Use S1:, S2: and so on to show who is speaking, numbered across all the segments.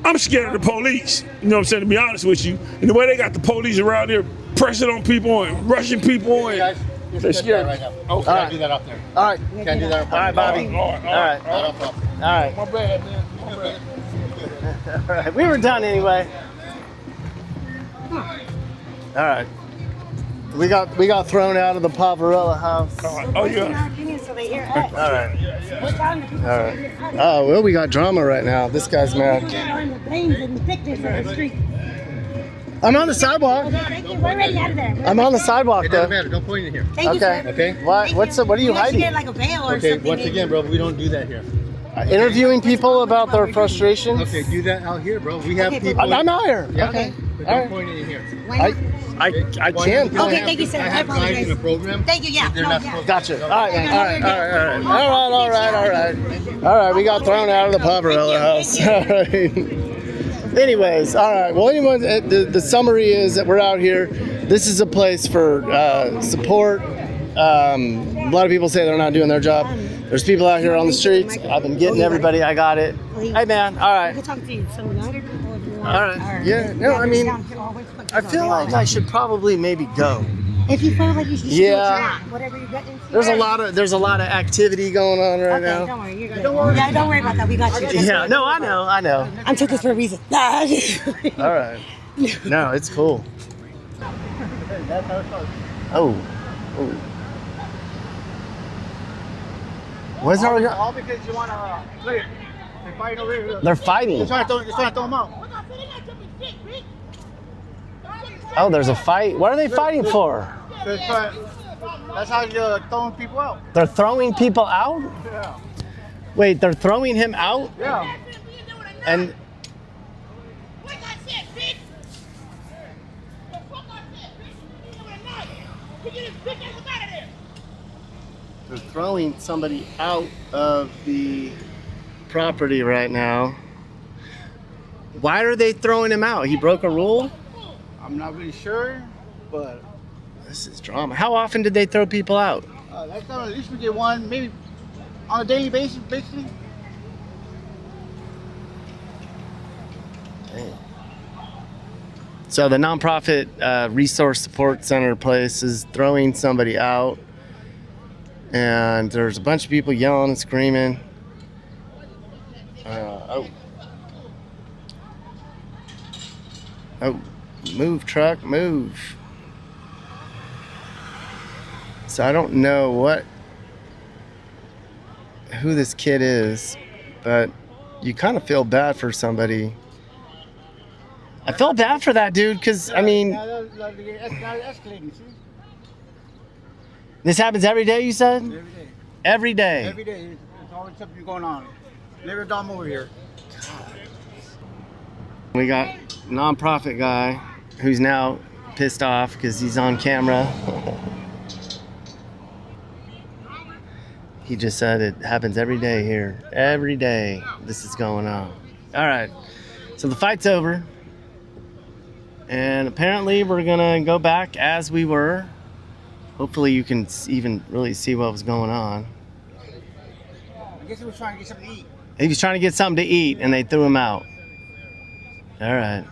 S1: I'm scared of the police. You know what I'm saying, to be honest with you. And the way they got the police around there pressing on people and rushing people. And they're scared.
S2: Right now. Oh, can't do that up there.
S3: All right.
S2: Can't do that up there.
S3: All right, Bobby.
S1: All right.
S3: All right.
S1: My bad, man. My bad.
S3: All right. We were done anyway. All right. We got thrown out of the Poverello house.
S1: Oh, yeah.
S3: All right. All right. Oh, well, we got drama right now. This guy's mad. I'm on the sidewalk.
S4: Thank you. We're already out of there.
S3: I'm on the sidewalk,
S2: It
S3: though.
S2: doesn't matter. Don't point in here.
S4: Thank you, sir.
S2: Okay?
S3: What are you hiding?
S4: Get like a veil or
S2: Okay,
S4: something.
S2: once again, bro, we don't do that here.
S3: Interviewing people about their frustrations.
S2: Okay, do that out here, bro. We have
S4: Okay,
S2: people.
S3: I'm out here.
S2: Yeah,
S3: Okay.
S2: but
S3: All
S2: don't
S3: right.
S2: point in here.
S4: Why not?
S3: I
S2: Why
S3: can.
S2: not? Because
S4: Okay, thank you, sir.
S2: I
S4: I
S2: have guys in
S4: apologize.
S2: the program.
S4: Thank you, yeah.
S2: They're
S4: No,
S2: not
S4: yeah.
S2: supposed
S3: Gotcha.
S2: to.
S3: All right. We got thrown out of the Poverello house. All right. Anyways, all right. Well, anyway, the summary is that we're out here. This is a place for support. A lot of people say they're not doing their job. There's people out here on the streets. I've been getting everybody. I got it. Hey, man. All
S4: I can
S3: right.
S4: talk to you. Some younger people if you want.
S3: All right. Yeah. No, I mean, I feel like I should probably maybe go.
S4: If you feel like you should
S3: Yeah.
S4: whatever you're getting into.
S3: There's a lot of activity going on right
S4: Okay,
S3: now.
S4: don't worry. You're good. Yeah, don't worry about that. We got you.
S3: Yeah. No, I know.
S4: I took this for a reason.
S3: All right. No, it's cool. Oh. What's all going on?
S2: All because you want to play. They're fighting over here.
S3: They're fighting.
S2: They're trying to throw them out.
S3: Oh, there's a fight. What are they fighting for?
S2: That's how you're throwing people out.
S3: They're throwing people out?
S2: Yeah.
S3: Wait, they're throwing him out?
S2: Yeah.
S3: And they're throwing somebody out of the property right now. Why are they throwing him out? He broke a rule?
S2: I'm not really sure, but
S3: This is drama. How often did they throw people out?
S2: next time at least we get one, maybe on a daily basis, basically.
S3: So the nonprofit resource support center place is throwing somebody out, and there's a bunch of people yelling and screaming. Oh, move, truck, move. So I don't know who this kid is, but you kind of feel bad for somebody. I felt bad for that dude because, I mean,
S2: Escalating, see?
S3: this happens every day, you said?
S2: Every day.
S3: Every day.
S2: Every day. There's always something going on. Never dumb over here.
S3: We got nonprofit guy who's now pissed off because he's on camera. He just said it happens every day here. Every day this is going on. All right. So the fight's over. And apparently we're going to go back as we were. Hopefully you can even really see what was going on.
S2: I guess he was trying to get something to eat.
S3: He was trying to get something to eat and they threw him out. All right.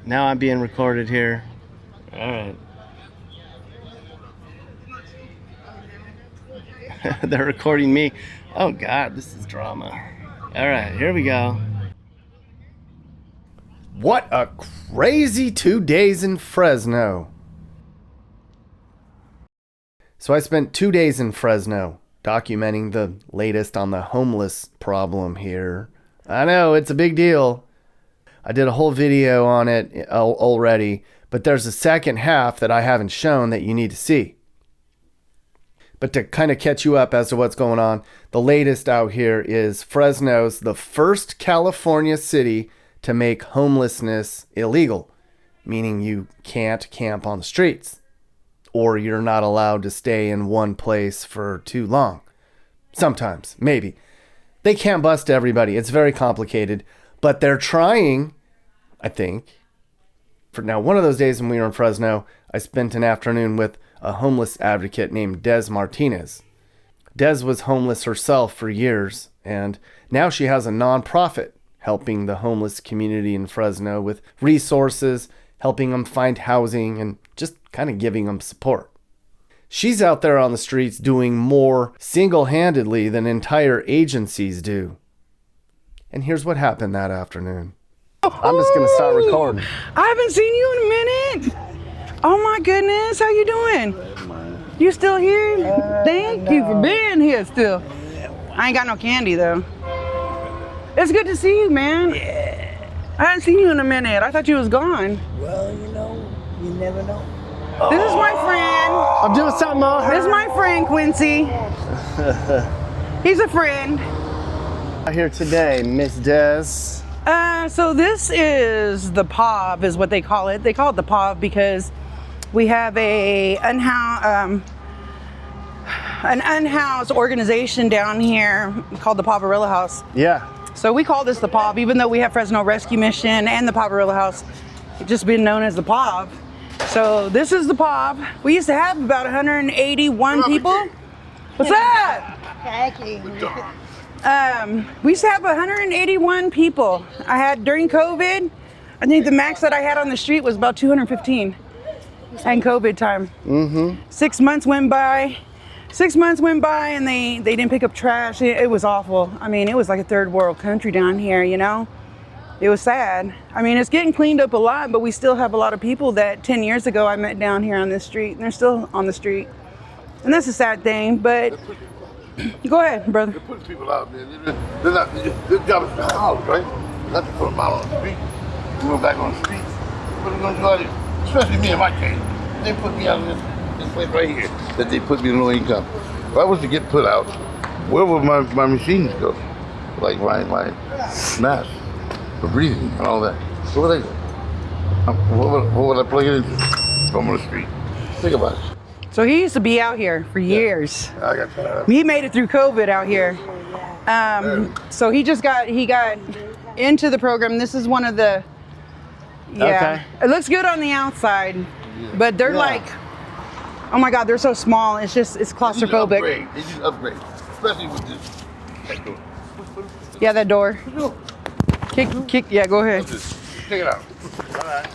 S3: Now I'm being recorded here. All right. They're recording me. Oh God, this is drama. All right, here we go.
S5: What a crazy 2 days in Fresno. So I spent 2 days in Fresno documenting the latest on the homeless problem here. I know, it's a big deal. I did a whole video on it already, but there's a second half that I haven't shown that you need to see. But to kind of catch you up as to what's going on, the latest out here is Fresno's the first California city to make homelessness illegal, meaning you can't camp on the streets, or you're not allowed to stay in one place for too long. Sometimes, maybe. They can't bust everybody. It's very complicated, but they're trying, I think. For now, one of those days when we were in Fresno, I spent an afternoon with a homeless advocate named Des Martinez. Des was homeless herself for years, and now she has a nonprofit helping the homeless community in Fresno with resources, helping them find housing, and just kind of giving them support. She's out there on the streets doing more single-handedly than entire agencies do. And here's what happened that afternoon.
S3: I'm just gonna start recording.
S6: I haven't seen you in a minute. Oh my goodness, how you doing? You still here? Thank you for being here still. I ain't got no candy though. It's good to see you, man.
S7: Yeah.
S6: I haven't seen you in a minute. I thought you was gone.
S7: Well, you never know.
S6: This is my friend.
S3: I'm doing something on
S6: This is
S3: her.
S6: my friend, Quincy. He's a friend.
S3: Out here today, Miss Des.
S6: So this is the POV, is what they call it. They call it the POV because we have an unhoused organization down here called the Poverello House.
S3: Yeah.
S6: So we call this the POV, even though we have Fresno Rescue Mission and the Poverello House, it's just been known as the POV. So this is the POV. We used to have about 181 people. What's that? We used to have 181 people. I had during COVID, I think the max that I had on the street was about 215 and COVID time. 6 months went by. 6 months went by and they didn't pick up trash. It was awful. I mean, it was like a third world country down here, you know? It was sad. I mean, it's getting cleaned up a lot, but we still have a lot of people that 10 years ago I met down here on this street, and they're still on the street. And that's a sad thing, but go ahead, brother.
S8: They're putting people out there. They're not, this job is the house, right? Not to put them out on the street. We went back on the street. But they're going to go out here, especially me in my case. They put me out in this place right here that they put me in low income. If I was to get put out, where would my machines go? Like my mask for breathing and all that. Where would they go? What would I plug it into? From on the street. Think about it.
S6: So he used to be out here for years.
S8: I got tired.
S6: He made it through COVID out here. So he got into the program. This is one of the,
S3: Okay.
S6: It looks good on the outside, but they're like, oh my God, they're so small. It's claustrophobic.
S8: They need to upgrade, especially with this. That door.
S6: Yeah, that door. Kick, yeah, go ahead.
S8: Check it out. All right.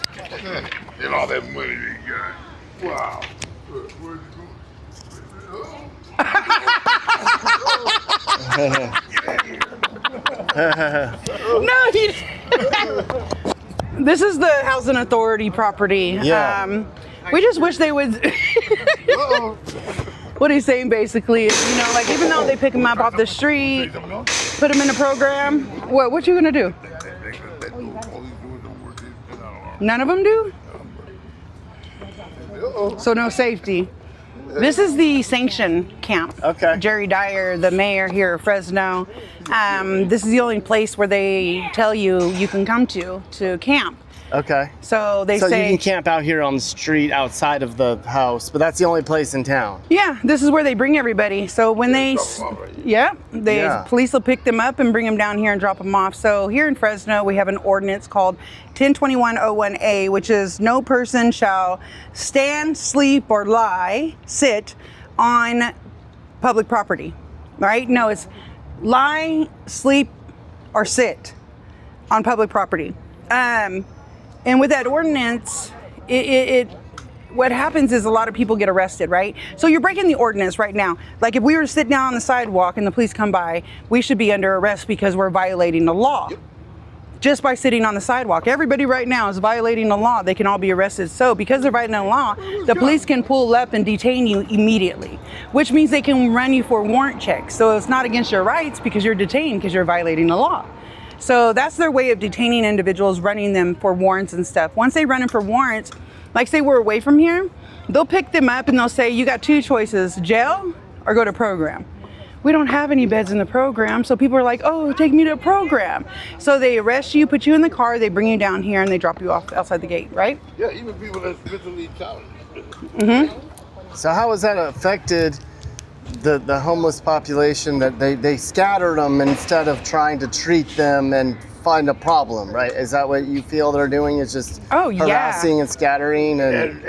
S8: And all that money they got. Wow. Where's
S6: No, this is the Housing Authority property.
S3: Yeah.
S6: We just wish they would. What he's saying basically is, you know, like even though they pick them up off the street, put them in a program, what you gonna do? None of them do? So no safety. This is the sanction camp.
S3: Okay.
S6: Jerry Dyer, the mayor here of Fresno. This is the only place where they tell you can come to camp.
S3: Okay.
S6: So they
S3: So
S6: say
S3: you can camp out here on the street outside of the house, but that's the only place in town.
S6: yeah, this is where they bring everybody. So when police will pick them up and bring them down here and drop them off. So here in Fresno, we have an ordinance called 102101A, which is no person shall stand, sleep, or sit on public property, right? No, it's lie, sleep, or sit on public property. And with that ordinance, what happens is a lot of people get arrested, right? So you're breaking the ordinance right now. Like if we were to sit down on the sidewalk and the police come by, we should be under arrest because we're violating the law. Just by sitting on the sidewalk. Everybody right now is violating the law. They can all be arrested. So because they're violating the law, the police can pull up and detain you immediately, which means they can run you for warrant checks. So it's not against your rights because you're detained because you're violating the law. So that's their way of detaining individuals, running them for warrants and stuff. Once they run them for warrants, like say we're away from here, they'll pick them up and they'll say, you got two choices, jail or go to program. We don't have any beds in the program, so people are like, oh, take me to a program. So they arrest you, put you in the car, they bring you down here and they drop you off outside the gate, right?
S8: Yeah, even people that's mentally challenged.
S3: So how has that affected the homeless population that they scattered them instead of trying to treat them and find a problem, right? Is that what you feel they're doing? Is just harassing and scattering and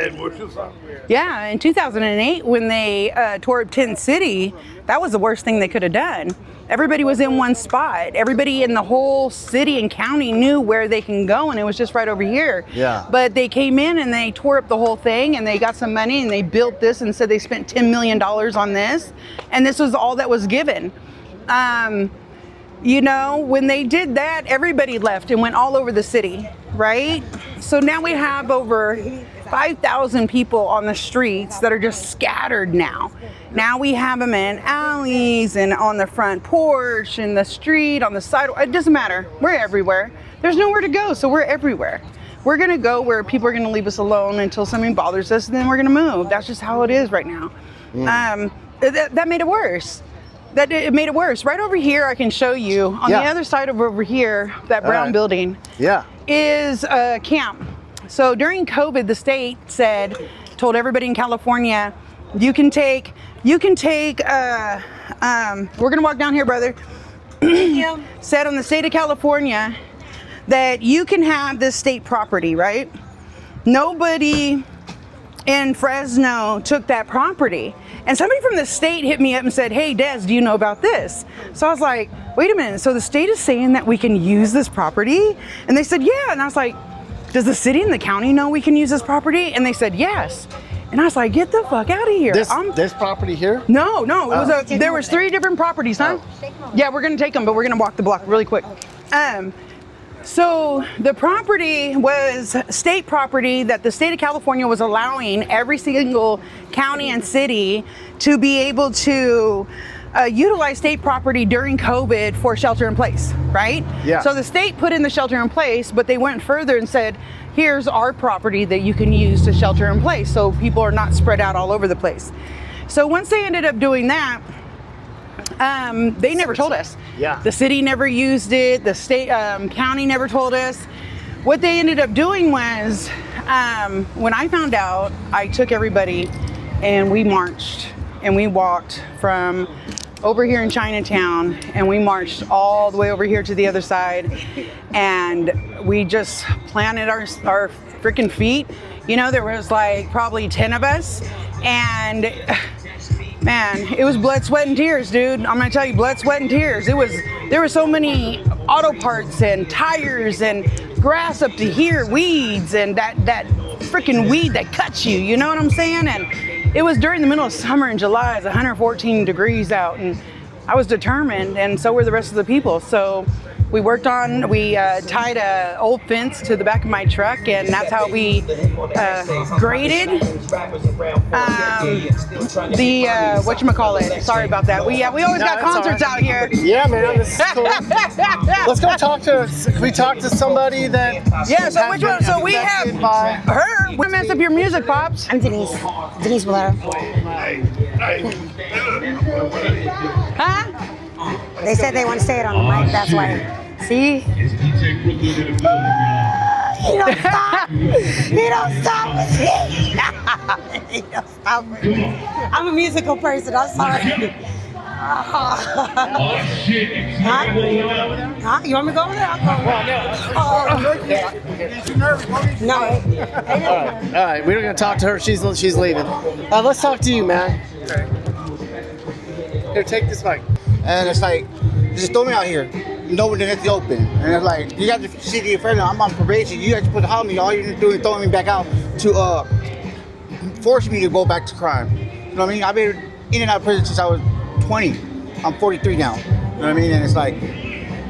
S6: yeah, in 2008 when they tore up Tent City, that was the worst thing they could have done. Everybody was in one spot. Everybody in the whole city and county knew where they can go, and it was just right over here.
S3: Yeah.
S6: But they came in and they tore up the whole thing, and they got some money and they built this and said they spent $10 million on this, and this was all that was given. You know, when they did that, everybody left and went all over the city, right? So now we have over 5,000 people on the streets that are just scattered now. Now we have them in alleys and on the front porch, in the street, on the sidewalk. It doesn't matter. We're everywhere. There's nowhere to go, so we're everywhere. We're gonna go where people are gonna leave us alone until something bothers us, and then we're gonna move. That's just how it is right now. That made it worse. It made it worse. Right over here, I can show you. On the other side of over here, that brown building is a camp. So during COVID, the state told everybody in California, we're gonna walk down here, brother. Said on the state of California that you can have this state property, right? Nobody in Fresno took that property. And somebody from the state hit me up and said, hey, Des, do you know about this? So I was like, wait a minute. So the state is saying that we can use this property? And they said, yeah. And I was like, does the city and the county know we can use this property? And they said, yes. And I was like, get the fuck out of here.
S3: This property here?
S6: No. There was 3 different properties, huh? Yeah, we're going to take them, but we're going to walk the block really quick. So the property was state property that the state of California was allowing every single county and city to be able to utilize state property during COVID for shelter in place, right?
S3: Yeah.
S6: So the state put in the shelter in place, but they went further and said, here's our property that you can use to shelter in place so people are not spread out all over the place. So once they ended up doing that, they never told us.
S3: Yeah.
S6: The city never used it. The state, county never told us. What they ended up doing was, when I found out, I took everybody and we marched and we walked from over here in Chinatown and we marched all the way over here to the other side, and we just planted our freaking feet. You know, there was like probably 10 of us, and man, it was blood, sweat, and tears, dude. I'm gonna tell you, blood, sweat, and tears. There were so many auto parts and tires and grass up to here, weeds, and that freaking weed that cuts you. You know what I'm saying? And it was during the middle of summer in July. It's 114 degrees out, and I was determined, and so were the rest of the people. So we tied a old fence to the back of my truck, and that's how we graded whatchamacallit. Sorry about that. We always got concerts out here.
S3: Yeah, man, this is cool. Let's go can we talk to somebody that...
S6: Yeah, so which one? So we have her. We mess up your music, Pops.
S4: I'm Denise Valero.
S6: Huh?
S4: They said they want to say it on the mic, that's why. See? He don't stop. He don't stop with me. He don't stop with me. I'm a musical person, I'm sorry. Huh? You want me to go over there? I'll go over there. No.
S3: All right, we're gonna talk to her. She's leaving. Let's talk to you, man. Here, take this mic.
S2: And it's like, just throw me out here. Nobody has to open. And it's like, you got the city of Fresno, I'm on probation. You guys put the me. All you're doing is throwing me back out to force me to go back to crime. You know what I mean? I've been in and out of prison since I was 20. I'm 43 now. You know what I mean? And it's like,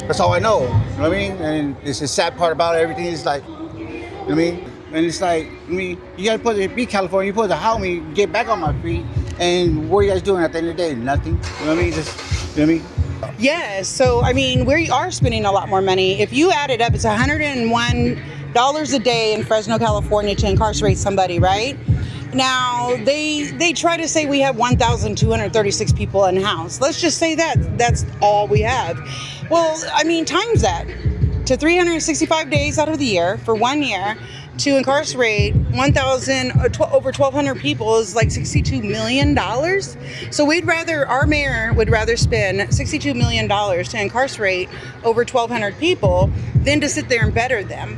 S2: that's all I know. You know what I mean? And it's the sad part about everything is like, you know what I mean? And it's like, you guys supposed to be California, you're supposed to help me get back on my feet. And what are you guys doing at the end of the day? Nothing. You know what I mean? Just, you know what I mean?
S6: Yes, so I mean, we are spending a lot more money. If you add it up, it's $101 a day in Fresno, California to incarcerate somebody, right? Now, they try to say we have 1,236 people in house. Let's just say that's all we have. Well, I mean, times that. to 365 days out of the year for 1 year to incarcerate over 1,200 people is like $62 million. So our mayor would rather spend $62 million to incarcerate over 1,200 people than to sit there and better them.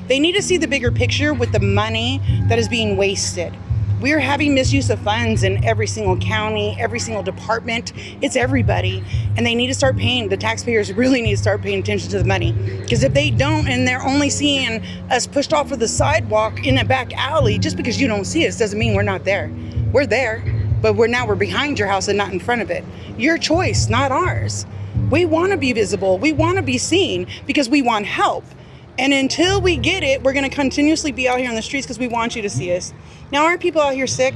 S6: They need to see the bigger picture with the money that is being wasted. We're having misuse of funds in every single county, every single department. It's everybody. And they need to start paying, the taxpayers really need to start paying attention to the money. Because if they don't, and they're only seeing us pushed off of the sidewalk in a back alley, just because you don't see us doesn't mean we're not there. We're there, but we're behind your house and not in front of it. Your choice, not ours. We want to be visible. We want to be seen because we want help. And until we get it, we're going to continuously be out here on the streets because we want you to see us. Now, aren't people out here sick?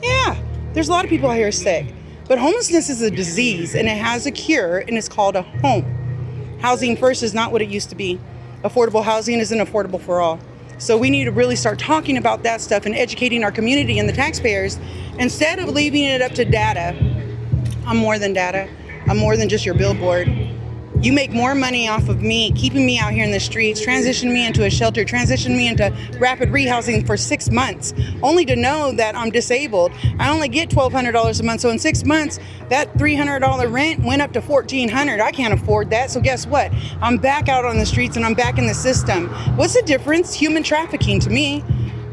S6: Yeah, there's a lot of people out here sick. But homelessness is a disease, and it has a cure, and it's called a home. Housing first is not what it used to be. Affordable housing isn't affordable for all. So we need to really start talking about that stuff and educating our community and the taxpayers instead of leaving it up to data. I'm more than data. I'm more than just your billboard. You make more money off of me, keeping me out here in the streets, transition me into a shelter, transition me into rapid rehousing for 6 months, only to know that I'm disabled. I only get $1,200 a month. So in 6 months, that $300 rent went up to $1,400. I can't afford that. So guess what? I'm back out on the streets and I'm back in the system. What's the difference? Human trafficking to me.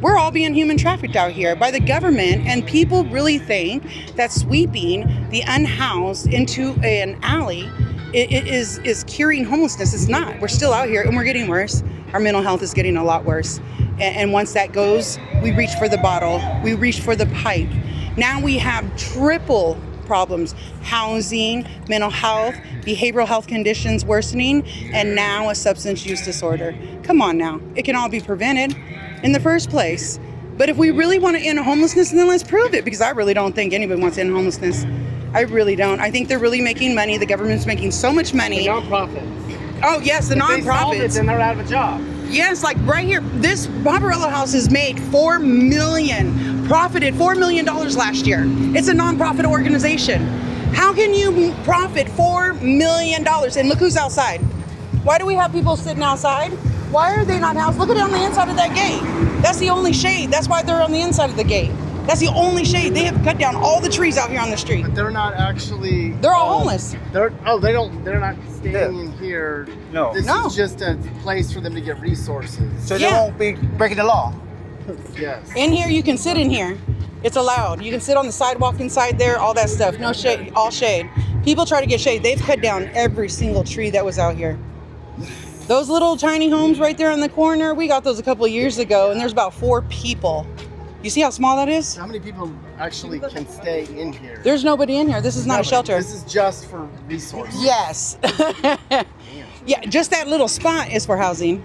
S6: We're all being human trafficked out here by the government, and people really think that sweeping the unhoused into an alley it is curing homelessness. It's not. We're still out here and we're getting worse. Our mental health is getting a lot worse. And once that goes, we reach for the bottle. We reach for the pipe. Now we have triple problems: housing, mental health, behavioral health conditions worsening, and now a substance use disorder. Come on now. It can all be prevented in the first place. But if we really want to end homelessness, then let's prove it, because I really don't think anybody wants to end homelessness. I really don't. I think they're really making money. The government's making so much money.
S3: The nonprofits.
S6: Oh, yes, the
S3: if
S6: nonprofits.
S3: They solve it, then they're out of a job.
S6: Yes, like right here, this Poverello house has made profited $4 million last year. It's a nonprofit organization. How can you profit $4 million? And look who's outside. Why do we have people sitting outside? Why are they not housed? Look at it on the inside of that gate. That's the only shade. That's why they're on the inside of the gate. That's the only shade. They have cut down all the trees out here on the street.
S3: But they're not actually.
S6: They're all homeless.
S3: They're not staying in here.
S2: No.
S3: This is just a place for them to get resources.
S2: So they won't be breaking the law.
S3: Yes.
S6: In here, you can sit in here. It's allowed. You can sit on the sidewalk inside there, all that stuff. No shade, all shade. People try to get shade. They've cut down every single tree that was out here. Those little tiny homes right there in the corner, we got those a couple of years ago, and there's about 4 people. You see how small that is?
S3: How many people actually can stay in here?
S6: There's nobody in here. This is not a shelter.
S3: This is just for resources.
S6: Yes. Yeah, just that little spot is for housing.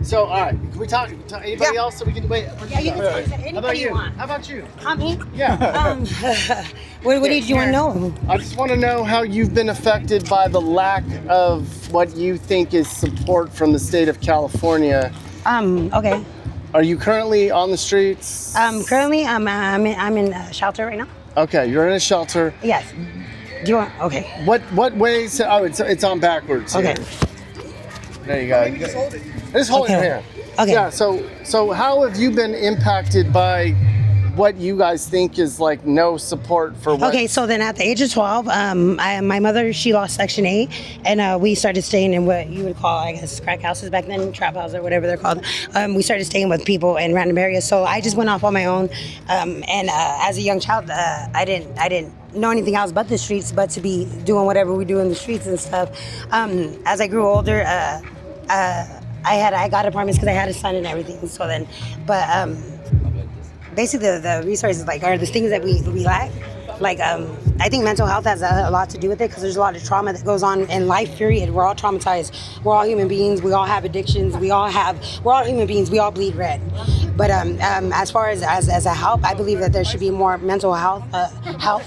S3: So, all right, can we talk to anybody else so we can wait?
S4: Yeah, you can say anything
S3: How about
S4: you
S3: you?
S4: want.
S3: How about you?
S4: Me?
S3: Yeah.
S4: What did you want to know?
S3: I just want to know how you've been affected by the lack of what you think is support from the state of California.
S4: Okay.
S3: Are you currently on the streets?
S4: Currently, I'm in a shelter right now.
S3: Okay, you're in a shelter.
S4: Yes. Do you want? Okay.
S3: What ways? Oh, it's on backwards.
S4: Okay.
S3: Here. There you go. Just hold it. Just hold it here.
S4: Okay.
S3: Yeah. So how have you been impacted by what you guys think is like no support for what?
S4: Okay, so then at the age of 12, my mother, she lost Section 8, and we started staying in what you would call, I guess, crack houses back then, trap houses or whatever they're called. We started staying with people in random areas, so I just went off on my own. And as a young child, I didn't know anything else but the streets, but to be doing whatever we do in the streets and stuff. As I grew older, I got apartments because I had a son and everything. So then, but basically the resources are the things that we lack. I think mental health has a lot to do with it, because there's a lot of trauma that goes on in life, period. We're all traumatized. We're all human beings. We all have addictions. We're all human beings. We all bleed red. But as far as a help, I believe that there should be more mental health help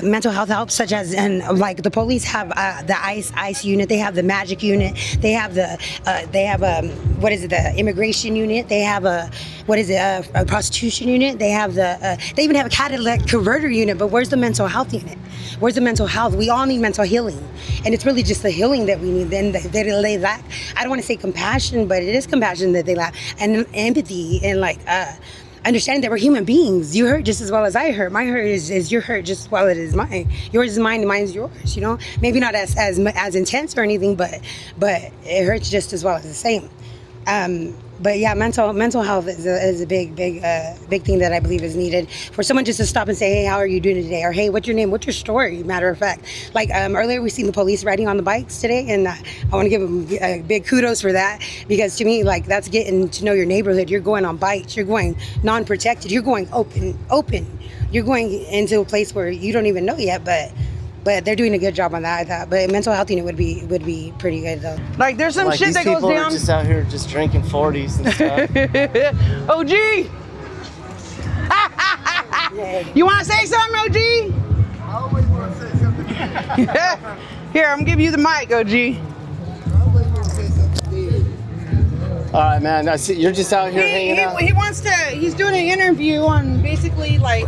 S4: mental health help, such as like the police have the ICE unit, they have the magic unit, they have the the immigration unit, they have a prostitution unit, they have they even have a catalytic converter unit. But where's the mental health unit? Where's the mental health? We all need mental healing, and it's really just the healing that we need. Then they lack. I don't want to say compassion, but it is compassion that they lack, and empathy, and like understanding that we're human beings. You hurt just as well as I hurt. My hurt is your hurt just as well as it is mine. Yours is mine, and mine is yours. You know, maybe not as intense or anything, but it hurts just as well as the same. But yeah, mental health is a big thing that I believe is needed for someone just to stop and say, hey, how are you doing today? Or hey, what's your name? What's your story? Matter of fact, like earlier we seen the police riding on the bikes today, and I want to give them big kudos for that, because to me, like, that's getting to know your neighborhood. You're going on bikes. You're going non-protected. You're going open. You're going into a place where you don't even know yet, but they're doing a good job on that, I thought. But mental health unit would be pretty good, though.
S6: Like, there's some shit that goes down.
S3: These people are just out here just drinking 40s and stuff.
S6: OG! You want to say something, OG?
S8: I always want to say something.
S6: Here, I'm going to give you the mic, OG.
S8: I always want to say something.
S3: All right, man. I see you're just out here hanging out.
S6: He wants to, he's doing an interview on basically, like...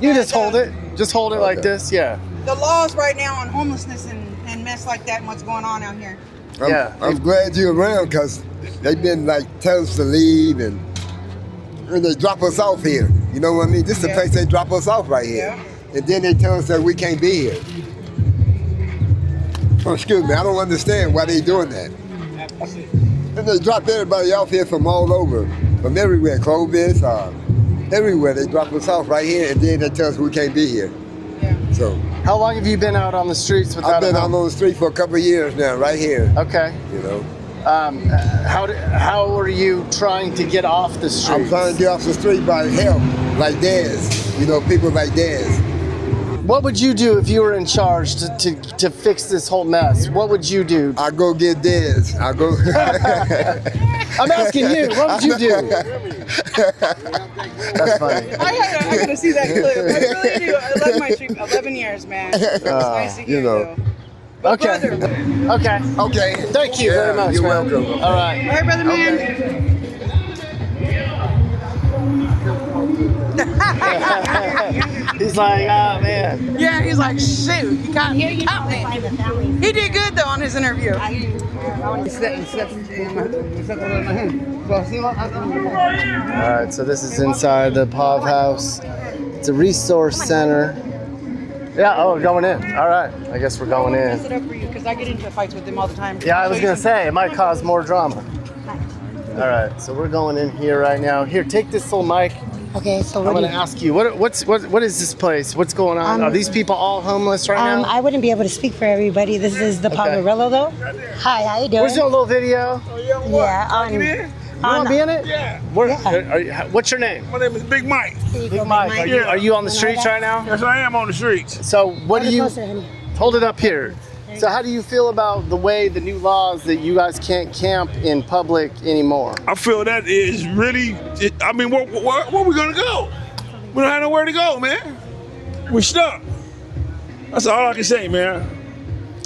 S3: You just hold it. Just hold it like this, yeah.
S6: The laws right now on homelessness and mess like that and what's going on out here.
S9: I'm glad you're around, because they've been like telling us to leave, and they drop us off here. You know what I mean? This is the place they drop us off right here.
S6: Yeah.
S9: And then they tell us that we can't be here. Oh, excuse me, I don't understand why they doing that. And they drop everybody off here from all over, from everywhere, Clovis, everywhere. They drop us off right here, and then they tell us we can't be here.
S6: Yeah.
S9: So.
S3: How long have you been out on the streets without
S9: I've been out on the street for a couple of years now, right here.
S3: Okay.
S9: You know.
S3: How are you trying to get off the streets?
S9: I'm trying to get off the street by help, like Dez. You know, people like Dez.
S3: What would you do if you were in charge to fix this whole mess? What would you do?
S9: I go get Dez. I go.
S3: I'm asking you. What would you do? That's funny.
S6: I gotta see that clip. I really do. I love my street. 11 years, man. It's nice to hear,
S9: you know.
S6: though.
S3: Okay. Okay.
S9: Okay.
S3: Thank you very much.
S9: You're
S3: man.
S9: welcome.
S3: All right.
S6: All right, brother man.
S3: He's like, oh man.
S6: Yeah, he's like, shoot, you got me. He did good though on his interview.
S3: Alright, so this is inside the POV house. It's a resource center. Yeah, oh, we're going in. Alright, I guess we're going
S6: Mess
S3: in.
S6: it up for you because I get into fights with them all the time.
S3: Yeah, I was gonna say, it might cause more drama. Alright, so we're going in here right now. Here, take this little mic.
S4: Okay, so
S3: I'm gonna ask you, what is this place? What's going on? Are these people all homeless right now?
S4: I wouldn't be able to speak for everybody. This is the Poverello, though. Hi, how you doing?
S3: We're doing a little video.
S4: Yeah,
S3: You want to be in it?
S1: Yeah.
S3: What's your name?
S1: My name is Big Mike.
S3: Big Mike. Are you on the streets right now?
S1: Yes, I am on the streets.
S3: So what do you... Hold it up here. So how do you feel about the way the new laws that you guys can't camp in public anymore?
S1: I feel that is really, where we gonna go? We don't have nowhere to go, man. We're stuck. That's all I can say, man.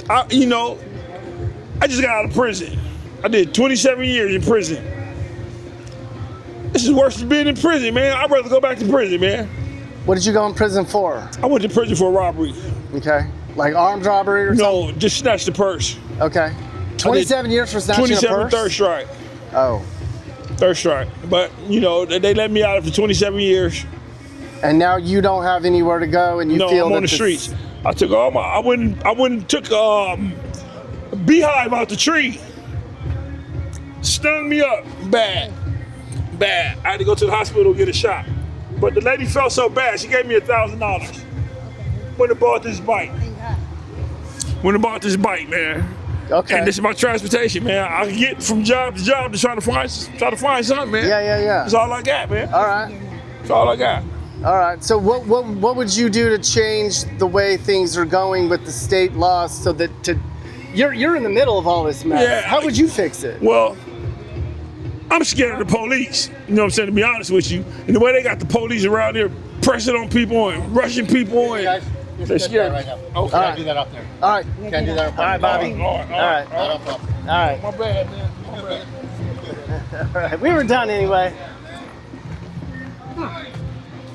S1: I just got out of prison. I did 27 years in prison. This is worse than being in prison, man. I'd rather go back to prison, man.
S3: What did you go in prison for?
S1: I went to prison for robbery.
S3: Okay. Like armed robbery or something?
S1: No, just snatch the purse.
S3: Okay. 27 years for snatching a purse?
S1: 27 third strike.
S3: Oh.
S1: Third strike. But, they let me out after 27 years.
S3: And now you don't have anywhere to go and you feel
S1: I'm on the streets. I took all my, I went and took a beehive out the tree. Stung me up bad. I had to go to the hospital to get a shot. But the lady felt so bad, she gave me $1,000. Went and bought this bike. Man.
S3: Okay.
S1: And this is my transportation, man. I can get from job to job to try to find something, man.
S3: Yeah.
S1: That's all I got, man.
S3: All right.
S1: That's all I got.
S3: All right. So what would you do to change the way things are going with the state laws so that you're in the middle of all this mess?
S1: Yeah,
S3: How would you fix it?
S1: Well, I'm scared of the police. You know what I'm saying, to be honest with you. And the way they got the police around here pressing on people and rushing people and They're scared.
S8: Right now.
S1: Okay.
S8: Can't do that up there.
S3: All right.
S8: Can't do that up
S3: All right, Bobby.
S1: All right.
S3: All right.
S8: Not up top.
S3: All right.
S1: My bad, man. My bad.
S3: All right. We were done anyway. All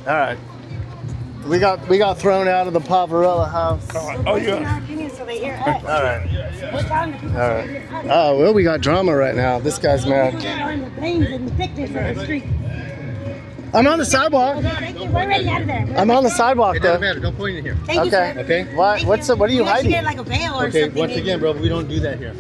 S3: right. We got thrown out of the Poverello house.
S1: Oh, yeah.
S4: So they hear us.
S3: All right.
S4: We're telling the people
S3: All right. Oh, well, we got drama right now. This guy's mad.
S4: on the planes and the pictures on the street.
S3: I'm on the sidewalk.
S4: Thank you. We're already out of there.
S3: I'm on the sidewalk,
S8: It doesn't
S3: though.
S8: matter. Don't point in here.
S4: Thank you,
S3: Okay.
S4: sir.
S8: Okay?
S3: What are you
S4: Unless
S3: hiding?
S4: get like a veil or
S8: Okay,
S4: something.
S8: once again, bro, we don't do that here.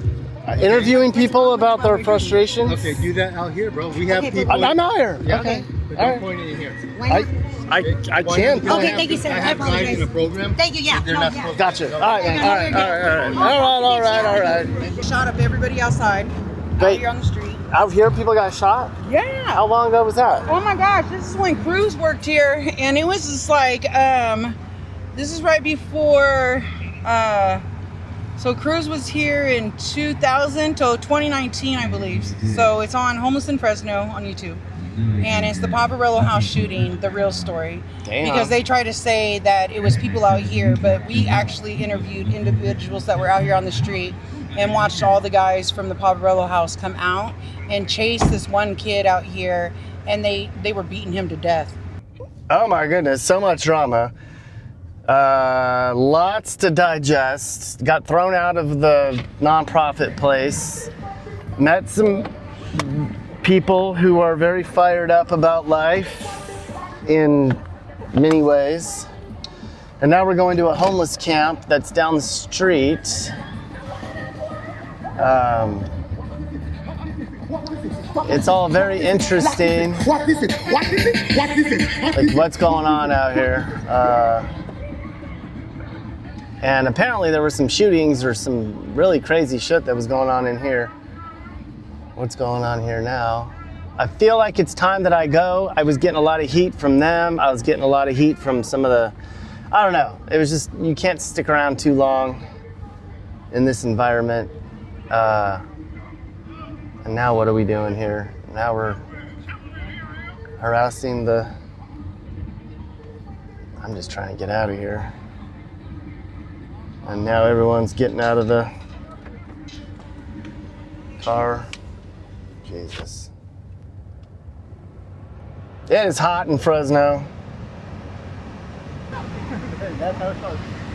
S3: Interviewing people about their frustrations?
S8: Okay, do that out here, bro. We have
S4: Okay,
S8: people.
S3: I'm out here.
S8: Yeah,
S3: Okay.
S8: But
S3: All
S8: don't
S3: right.
S8: point in here.
S4: Why not?
S3: I
S8: Why
S3: can.
S8: not? Because
S4: Okay,
S8: I
S4: thank you,
S8: have-
S4: sir.
S8: I
S4: I
S8: have guys
S4: apologize.
S8: in the program.
S4: Thank you, yeah.
S8: They're
S4: No,
S8: not
S4: yeah.
S8: supposed
S3: Gotcha.
S8: to.
S3: All right. All right.
S6: Shot up everybody outside. Out
S3: Wait.
S6: here on the street.
S3: Out here, people got shot?
S6: Yeah.
S3: How long ago was that?
S6: Oh my gosh, this is when Cruz worked here, and it was just like, this is right before, so Cruz was here in 2000 till 2019, I believe. So it's on Homeless in Fresno on YouTube. And it's the Poverello house shooting, the real story.
S3: Damn.
S6: Because they try to say that it was people out here, but we actually interviewed individuals that were out here on the street and watched all the guys from the Poverello house come out and chase this one kid out here, and they were beating him to death.
S3: Oh my goodness, so much drama. Lots to digest. Got thrown out of the nonprofit place. Met some people who are very fired up about life in many ways. And now we're going to a homeless camp that's down the street. It's all very interesting. Like what's going on out here. And apparently there were some shootings or some really crazy shit that was going on in here. What's going on here now? I feel like it's time that I go. I was getting a lot of heat from them. I was getting a lot of heat from some of the, I don't know. It was just, you can't stick around too long in this environment. And now what are we doing here? Now we're harassing the, I'm just trying to get out of here. And now everyone's getting out of the car. Jesus. It is hot in Fresno.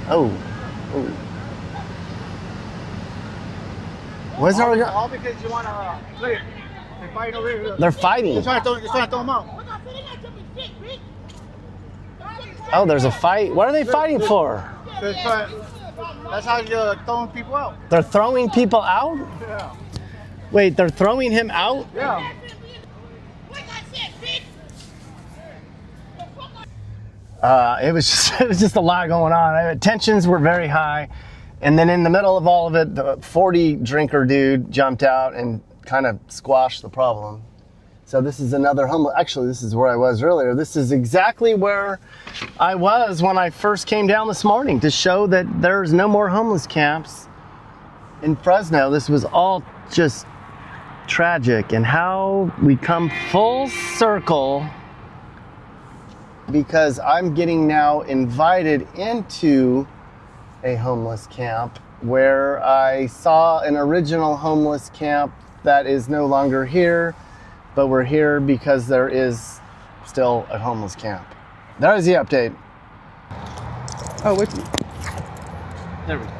S3: Oh. Where's our guy?
S2: All because you want to play it. They're fighting over here.
S3: They're fighting.
S2: They're trying to throw them out.
S3: Oh, there's a fight. What are they fighting for?
S2: That's how you're throwing people out.
S3: They're throwing people out?
S2: Yeah.
S3: Wait, they're throwing him out?
S2: Yeah.
S3: It was just a lot going on. Tensions were very high. And then in the middle of all of it, the 40 drinker dude jumped out and kind of squashed the problem. So this is another homeless, actually this is where I was earlier. This is exactly where I was when I first came down this morning to show that there's no more homeless camps in Fresno. This was all just tragic, and how we come full circle because I'm getting now invited into a homeless camp where I saw an original homeless camp that is no longer here, but we're here because there is still a homeless camp. That is the update.
S6: Oh, which?
S3: There we go.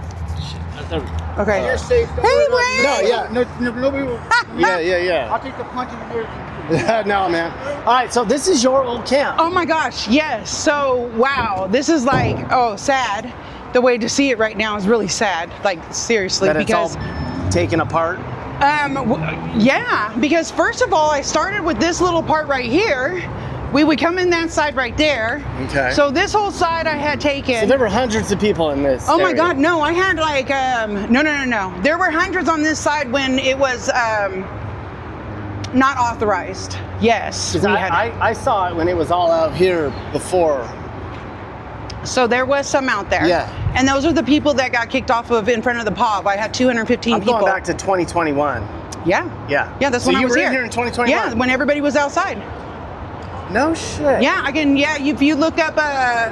S3: There we go.
S6: Okay.
S2: You're safe.
S6: Hey, Wayne!
S3: No, yeah.
S2: Nobody will.
S3: Yeah.
S2: I'll take the punch in your.
S3: No, man. All right, so this is your old camp.
S6: Oh my gosh, yes. So, wow, this is like, sad. The way to see it right now is really sad. Like, seriously,
S3: That it's
S6: because.
S3: all taken apart.
S6: Yeah, because first of all, I started with this little part right here. We would come in that side right there.
S3: Okay.
S6: So this whole side I had taken.
S3: So there were hundreds of people in this.
S6: Oh my
S3: area.
S6: God, no, I had like, no. There were hundreds on this side when it was not authorized. Yes.
S3: 'Cause I saw it when it was all out here before.
S6: So there was some out there.
S3: Yeah.
S6: And those are the people that got kicked off of in front of the POV. I had 215
S3: I'm
S6: people.
S3: going back to 2021.
S6: Yeah.
S3: Yeah.
S6: Yeah, that's
S3: so
S6: when I
S3: you
S6: was
S3: were
S6: here.
S3: in here in 2021?
S6: Yeah, when everybody was outside.
S3: No shit.
S6: Yeah, I can. Yeah, if you look up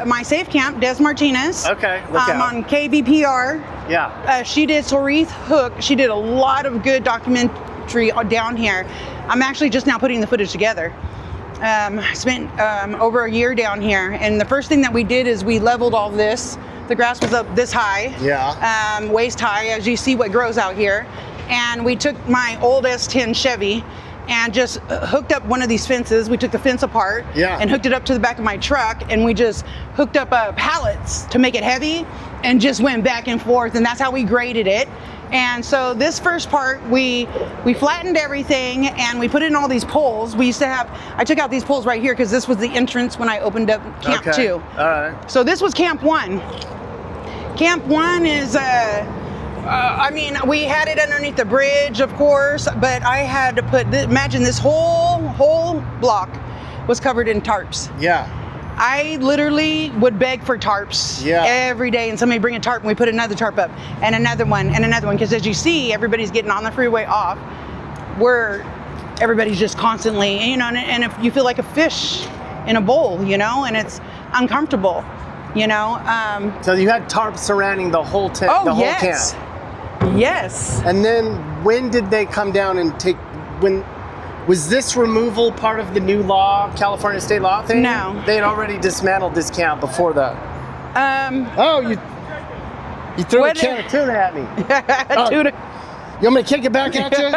S6: my safe camp, Des Martinez.
S3: Okay, look out.
S6: On KVPR.
S3: Yeah.
S6: She did Sorith Hook. She did a lot of good documentary down here. I'm actually just now putting the footage together. I spent over a year down here, and the first thing that we did is we leveled all this. The grass was up this high, waist high, as you see what grows out here. And we took my old S10 Chevy and just hooked up one of these fences. We took the fence apart and hooked it up to the back of my truck, and we just hooked up pallets to make it heavy and just went back and forth, and that's how we graded it. And so this first part, we flattened everything and we put in all these poles. We used to have, I took out these poles right here because this was the entrance when I opened up Camp 2.
S3: All right.
S6: So this was Camp 1. Camp 1 is, I mean, we had it underneath the bridge, of course, but I had to put, imagine this whole block was covered in tarps.
S3: Yeah.
S6: I literally would beg for tarps every day, and somebody bring a tarp, and we put another tarp up, and another one, because as you see, everybody's getting on the freeway off, where everybody's just constantly, you know, and if you feel like a fish in a bowl, you know, and it's uncomfortable, you know.
S3: So you had tarps surrounding the whole tent,
S6: oh,
S3: the whole
S6: yes.
S3: camp.
S6: Yes.
S3: And then when did they come down and take, was this removal part of the new law, California state law thing?
S6: No.
S3: They had already dismantled this camp before that. Oh, you threw a can of tuna at me.
S6: Tuna.
S3: You want me to kick it back at you?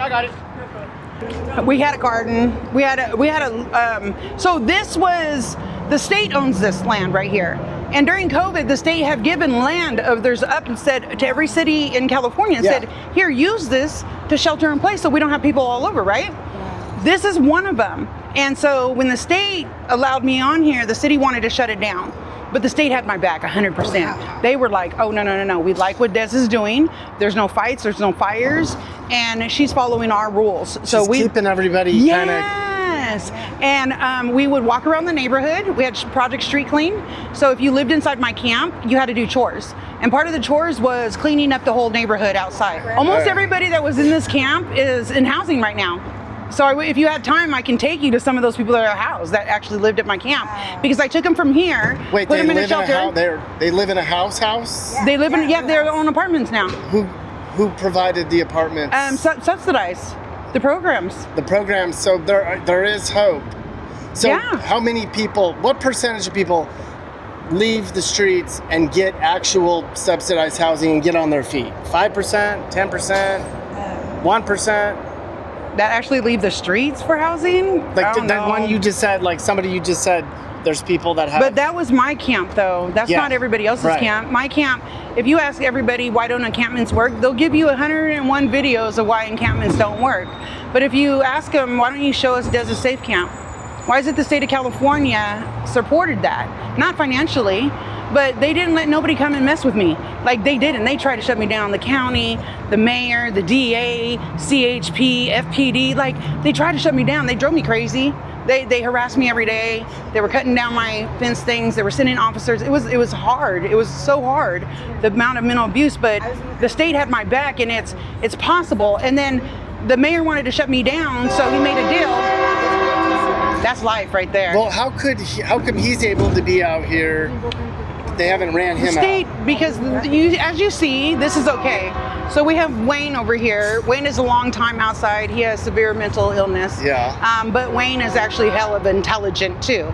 S6: I got it. We had a garden. We had a. So this was, the state owns this land right here. And during COVID, the state have given land of theirs up and said to every city in California and said, here, use this to shelter in place so we don't have people all over, right? This is one of them. And so when the state allowed me on here, the city wanted to shut it down. But the state had my back 100%. They were like, oh, no. We like what Des is doing. There's no fights, there's no fires. And she's following our rules. So
S3: she's keeping everybody kind of...
S6: Yes, and we would walk around the neighborhood. We had Project Street Clean. So if you lived inside my camp, you had to do chores. And part of the chores was cleaning up the whole neighborhood outside. Almost everybody that was in this camp is in housing right now. So if you had time, I can take you to some of those people that are housed that actually lived at my camp. Because I took them from here, put them in a shelter.
S3: They live in a house?
S6: They live in, their own apartments now.
S3: Who provided the apartments?
S6: Subsidized. The programs.
S3: So there is hope. So how many people, what percentage of people leave the streets and get actual subsidized housing and get on their feet? 5%, 10%, 1%?
S6: That actually leave the streets for housing?
S3: Like that one you just said, like somebody you just said, there's people that have...
S6: But that was my camp, though. That's not everybody else's camp. My camp, if you ask everybody why don't encampments work, they'll give you 101 videos of why encampments don't work. But if you ask them, why don't you show us Des' safe camp? Why is it the state of California supported that? Not financially, but they didn't let nobody come and mess with me. Like they didn't. They tried to shut me down. The county, the mayor, the DA, CHP, FPD, like they tried to shut me down. They drove me crazy. They harassed me every day. They were cutting down my fence things. They were sending officers. It was hard. It was so hard, the amount of mental abuse. But the state had my back, and it's possible. And then the mayor wanted to shut me down, so he made a deal. That's life right there.
S3: Well, how come he's able to be out here? They haven't ran him out.
S6: Because as you see, this is okay. So we have Wayne over here. Wayne is a long time outside. He has severe mental illness. But Wayne is actually hell of intelligent too.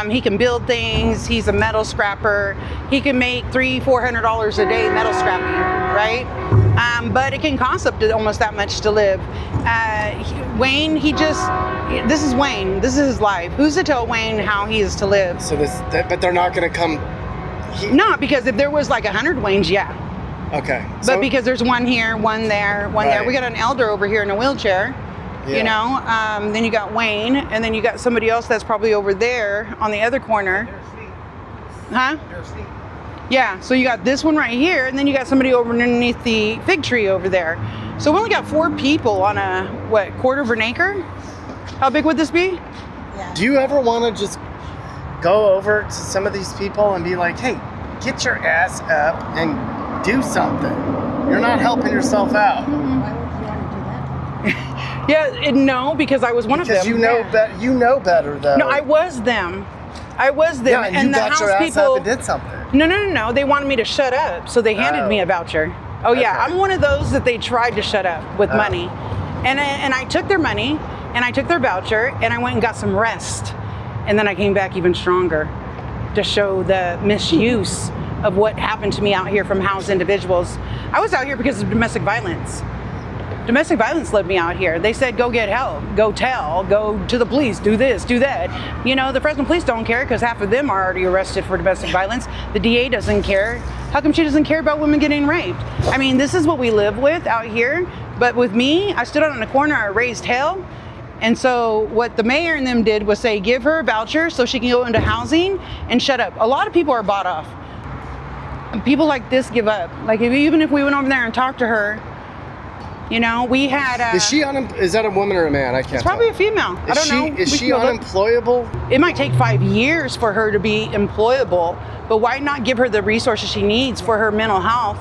S6: He can build things. He's a metal scrapper. He can make $300-400 a day metal scrapping, right? But it can cost up to almost that much to live. Wayne, this is Wayne. This is his life. Who's to tell Wayne how he is to live?
S3: So but they're not going to come.
S6: Not because if there was like 100 Waynes,
S3: Okay.
S6: But because there's one here, one there, one there. We got an elder over here in a wheelchair, you know. Then you got Wayne, and then you got somebody else that's probably over there on the other corner. Huh? Yeah, so you got this one right here, and then you got somebody over underneath the fig tree over there. So we only got 4 people on a, quarter of an acre? How big would this be?
S3: Do you ever want to just go over to some of these people and be like, hey, get your ass up and do something? You're not helping yourself out.
S4: Why would you want to do that?
S6: Yeah, no, because I was one of them.
S3: Because you know better, though.
S6: No, I was them. I was them.
S3: Yeah, and you
S6: the
S3: got
S6: house
S3: your ass
S6: people,
S3: up and did something.
S6: No. They wanted me to shut up, so they handed me a voucher. Oh yeah,
S3: Okay.
S6: I'm one of those that they tried to shut up with money, and I took their money, and I took their voucher, and I went and got some rest, and then I came back even stronger to show the misuse of what happened to me out here from housed individuals. I was out here because of domestic violence. Domestic violence led me out here. They said, go get help, go tell, go to the police, do this, do that. You know, the Fresno police don't care because half of them are already arrested for domestic violence. The DA doesn't care. How come she doesn't care about women getting raped? I mean, this is what we live with out here. But with me, I stood out in the corner, I raised hell. And so what the mayor and them did was say, give her a voucher so she can go into housing and shut up. A lot of people are bought off. And people like this give up. Like even if we went over there and talked to her, you know, we had.
S3: Is that a woman or a man? I can't.
S6: It's probably
S3: tell.
S6: a female. I don't know.
S3: Is she unemployable?
S6: It might take 5 years for her to be employable, but why not give her the resources she needs for her mental health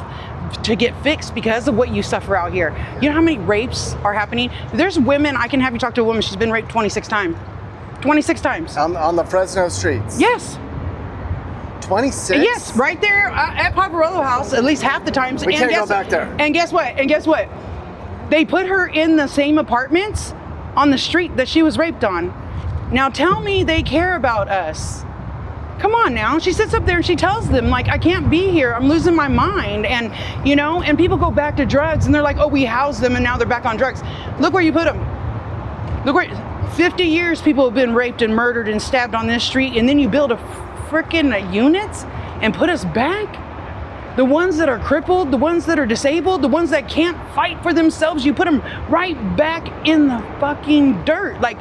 S6: to get fixed because of what you suffer out here? You know how many rapes are happening? There's women, I can have you talk to a woman, she's been raped 26 times. 26 times.
S3: On the Fresno streets?
S6: Yes.
S3: 26?
S6: Yes, right there at Poverello house, at least half the times.
S3: We can't go back there.
S6: And guess what? They put her in the same apartments on the street that she was raped on. Now tell me they care about us. Come on now. She sits up there and she tells them, like, I can't be here. I'm losing my mind. And, you know, and people go back to drugs and they're like, oh, we housed them and now they're back on drugs. Look where you put them. Look where 50 years people have been raped and murdered and stabbed on this street, and then you build a freaking units and put us back? The ones that are crippled, the ones that are disabled, the ones that can't fight for themselves, you put them right back in the fucking dirt. Like,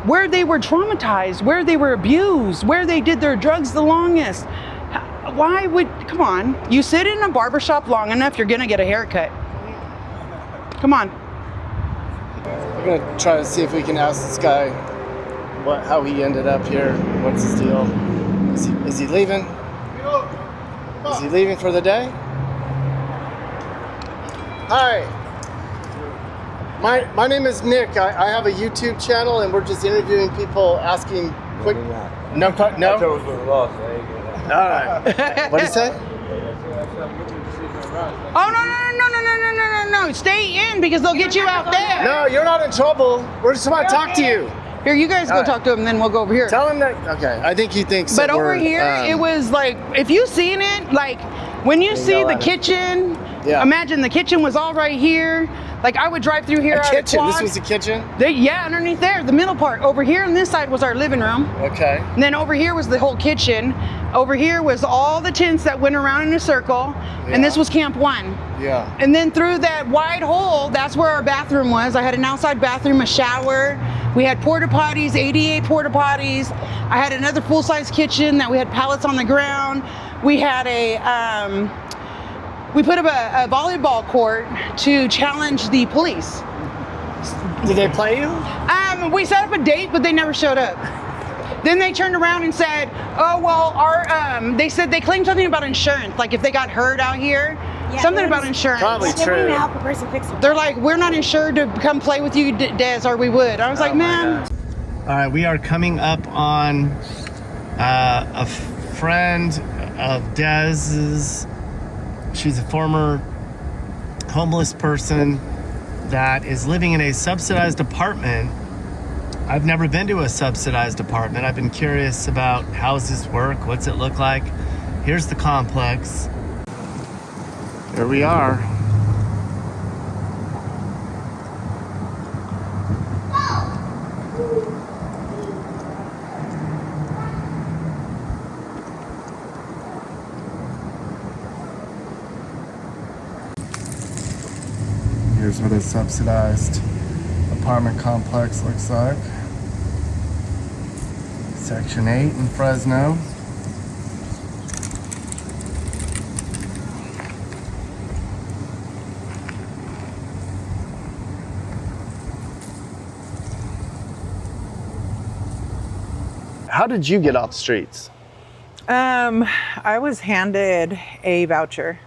S6: where they were traumatized, where they were abused, where they did their drugs the longest. Come on, you sit in a barbershop long enough, you're gonna get a haircut. Come on.
S3: We're gonna try to see if we can ask this guy how he ended up here. What's his deal? Is he leaving? Is he leaving for the day? Hi. My name is Nick. I have a YouTube channel, and we're just interviewing people, asking quick. No. All right. What did he say?
S6: Oh no! Stay in because they'll get you out there.
S3: No, you're not in trouble. We're just want to talk to you.
S6: Here, you guys go talk to him, then we'll go over here.
S3: Tell him that. Okay, I think he thinks.
S6: But over here, it was like, if you seen it, like when you see the kitchen.
S3: Yeah.
S6: Imagine the kitchen was all right here. Like I would drive through here.
S3: A kitchen. This was the kitchen.
S6: Yeah, underneath there, the middle part. Over here on this side was our living room.
S3: Okay.
S6: And then over here was the whole kitchen. Over here was all the tents that went around in a circle. Yeah. And this was Camp 1.
S3: Yeah.
S6: And then through that wide hole, that's where our bathroom was. I had an outside bathroom, a shower. We had porta potties, 88 porta potties. I had another full-size kitchen that we had pallets on the ground. We had we put up a volleyball court to challenge the police.
S3: Did they play you?
S6: We set up a date, but they never showed up. Then they turned around and said, oh, well, they said they claimed something about insurance, like if they got hurt out here, something about insurance.
S3: Probably true.
S4: Help a person fix it.
S6: They're like, we're not insured to come play with you, Des, or we would. I was like, man.
S3: All right, we are coming up on a friend of Dez's. She's a former homeless person that is living in a subsidized apartment. I've never been to a subsidized apartment. I've been curious about how's this work, what's it look like. Here's the complex. Here we are. Here's what a subsidized apartment complex looks like. Section 8 in Fresno. How did you get off the streets?
S10: I was handed a voucher.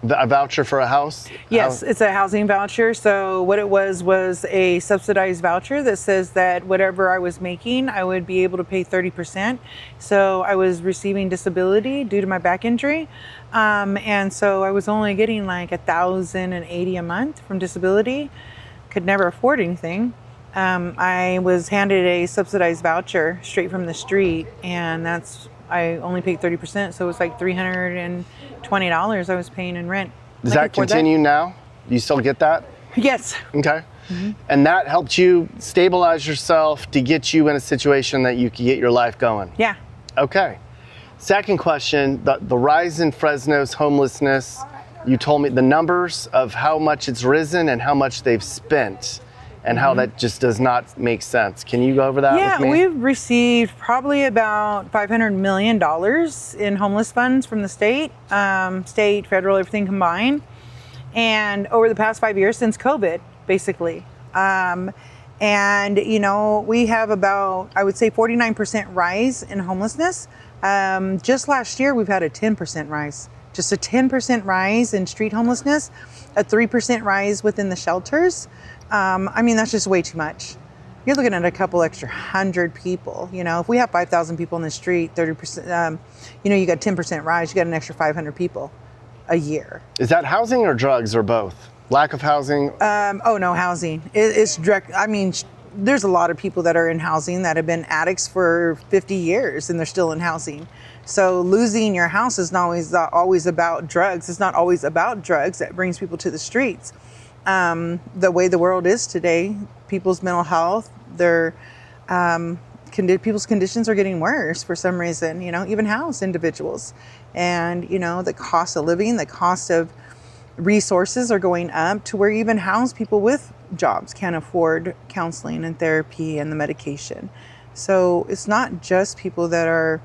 S3: A voucher for a house?
S6: Yes, it's a housing voucher. So what it was a subsidized voucher that says that whatever I was making, I would be able to pay 30%. So I was receiving disability due to my back injury. And so I was only getting like $1,080 a month from disability. Could never afford anything. I was handed a subsidized voucher straight from the street, and I only paid 30%. So it was like $320 I was paying in rent.
S3: Does that continue now? Do you still get that?
S6: Yes.
S3: Okay. And that helped you stabilize yourself to get you in a situation that you could get your life going?
S6: Yeah.
S3: Okay. Second question, the rise in Fresno's homelessness, you told me the numbers of how much it's risen and how much they've spent and how that just does not make sense. Can you go over that with me?
S6: We've received probably about $500 million in homeless funds from the state, federal, everything combined. And over the past 5 years since COVID, basically. And, you know, we have about, I would say 49% rise in homelessness. Just last year, we've had a 10% rise. Just a 10% rise in street homelessness, a 3% rise within the shelters. I mean, that's just way too much. You're looking at a couple extra hundred people. You know, if we have 5,000 people in the street, 30%, you know, you got 10% rise, you got an extra 500 people a year.
S3: Is that housing or drugs or both? Lack of housing?
S6: Oh no, housing. It's direct. I mean, there's a lot of people that are in housing that have been addicts for 50 years and they're still in housing. So losing your house is not always about drugs. It's not always about drugs that brings people to the streets. The way the world is today, people's mental health, their people's conditions are getting worse for some reason, you know, even house individuals. And, you know, the cost of living, the cost of resources are going up to where even house people with jobs can't afford counseling and therapy and the medication. So it's not just people that are